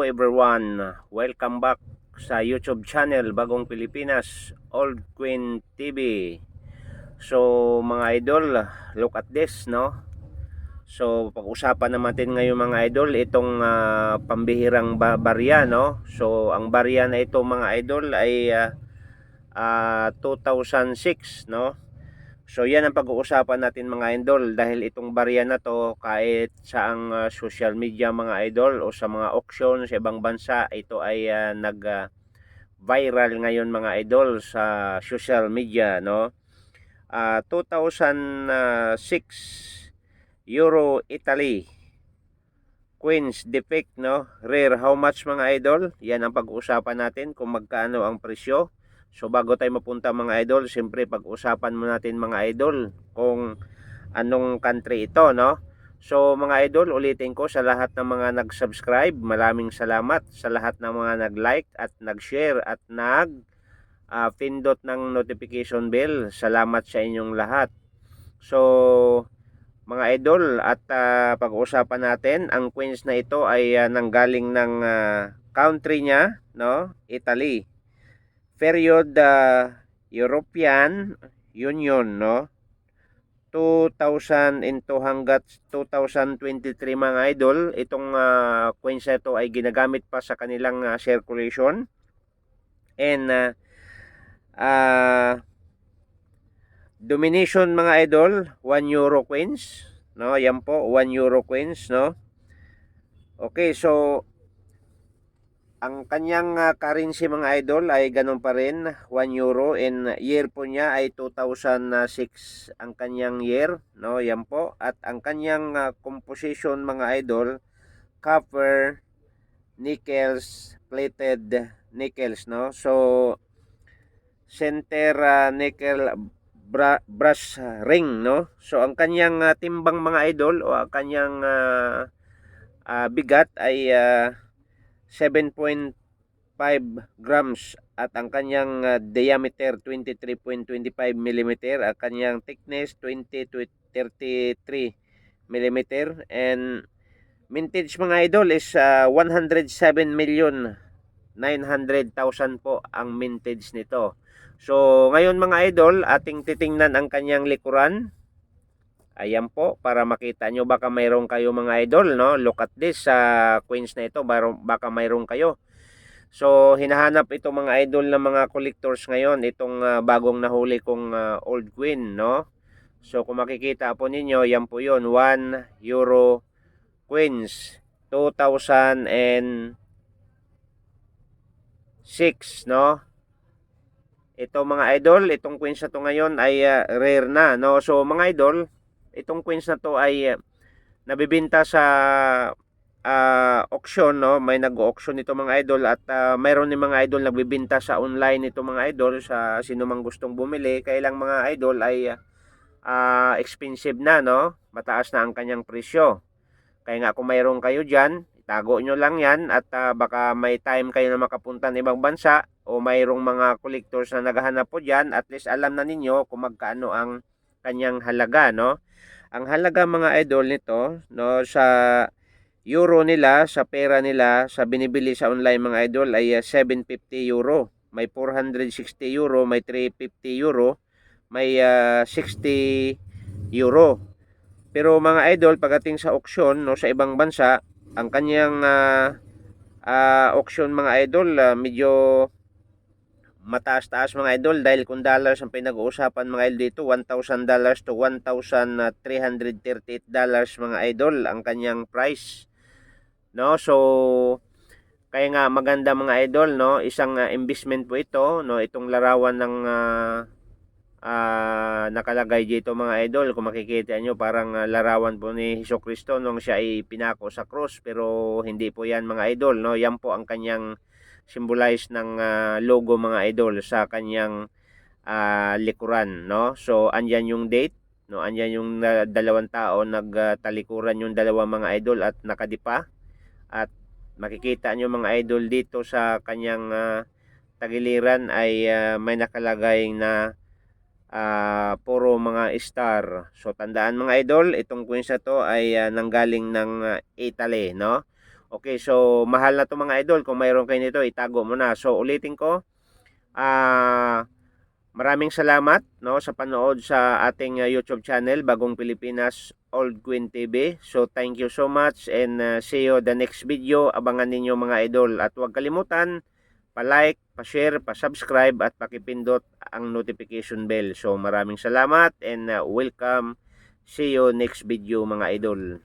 everyone, welcome back sa YouTube channel Bagong Pilipinas, Old Queen TV. So mga idol, look at this, no? So pag-usapan natin ngayon mga idol itong pambihirang barya, no? So ang barya na ito mga idol ay 2006, no? So yan ang pag-uusapan natin mga idol, dahil itong barya na to kahit sa ang social media mga idol o sa mga auction sa ibang bansa, ito ay viral ngayon mga idol sa social media, no? 2006 Euro Italy Queen's defect, no? Rare, how much mga idol? Yan ang pag-uusapan natin kung magkano ang presyo. So bago tayo mapunta mga idol, siyempre pag-usapan mo natin mga idol kung anong country ito, no? So mga idol, ulitin ko sa lahat ng mga nag-subscribe, maraming salamat sa lahat ng mga nag-like at nag-share at pindot ng notification bell. Salamat sa inyong lahat. So mga idol, at pag-uusapan natin, ang Queens na ito ay nanggaling ng country niya, no? Italy. Period European Union, no? 2000 into hanggat 2023 mga idol, itong Queens na ito ay ginagamit pa sa kanilang circulation. And domination mga idol, 1 euro coins, no? Yan po, 1 euro coins, no? Okay, so ang kanyang currency mga idol ay ganun pa rin, 1 euro, and year po niya ay 2006 ang kanyang year, no? Yan po. At ang kanyang composition mga idol, copper, nickels, plated nickels, no? So center nickel brass ring, no? So ang kanyang timbang mga idol o ang kanyang bigat ay 7.5 grams at ang kanyang diameter 23.25 mm, ang kanyang thickness 20 to 33 mm, and mintage mga idol is 107,900,000 po ang mintage nito. So ngayon mga idol, ating titingnan ang kanyang likuran. Ayan po, para makita nyo, baka mayroon kayo mga idol, no? Look at this sa Queens na ito, baka mayroon kayo. So hinahanap ito mga idol ng mga collectors ngayon, itong bagong nahuli kong Old Queen, no? So kung makikita po ninyo, yan po yun, 1 euro Queens 2006, no? Ito mga idol, itong Queens na to ngayon ay rare na, no? So mga idol, itong Queens na to ay nabibenta sa auction, no? May nag-auction ito mga idol, at mayroon din mga idol nagbibenta sa online ito mga idol sa sino mang gustong bumili. Kailang mga idol ay expensive na, no? Mataas na ang kanyang presyo. Kaya nga kung mayroon kayo dyan, itago nyo lang yan, at baka may time kayo na makapunta ng ibang bansa o mayroong mga collectors na naghahanap po dyan, at least alam na ninyo kung magkano ang kanyang halaga, no? Ang halaga mga idol nito, no, sa euro nila, sa pera nila, sa binibili sa online mga idol ay 750 euro. May 460 euro, may 350 euro, may 60 euro. Pero mga idol, pagdating sa auction, no, sa ibang bansa, ang kanyang auction mga idol, medyo mataas-taas mga idol, dahil kung dollars ang pinag-uusapan mga idol dito, $1,000 to $1,338 mga idol ang kanyang price, no? So kaya nga maganda mga idol, no? Isang investment po ito, no? Itong larawan ng nakalagay dito mga idol, kung makikita nyo, parang larawan po ni Hesukristo nung siya ay pinako sa cross, pero hindi po yan mga idol, no? Yan po ang kanyang symbolize ng logo mga idol sa kanyang likuran, no? So andyan yung date, no? Andyan yung dalawang tao nagtalikuran, yung dalawang mga idol at nakadipa, at makikita nyo mga idol dito sa kanyang tagiliran ay may nakalagay na puro mga star. So tandaan mga idol, itong Queens na to ay nanggaling ng Italy, no? Okay, so mahal na 'to mga idol. Kung mayroon kayo nito, itago mo na. So ulitin ko, maraming salamat no sa panood sa ating YouTube channel Bagong Pilipinas Old Queen TV. So thank you so much and see you the next video. Abangan ninyo mga idol at huwag kalimutan pa-like, pa-share, pa-subscribe at pakipindot ang notification bell. So maraming salamat and welcome. See you next video mga idol.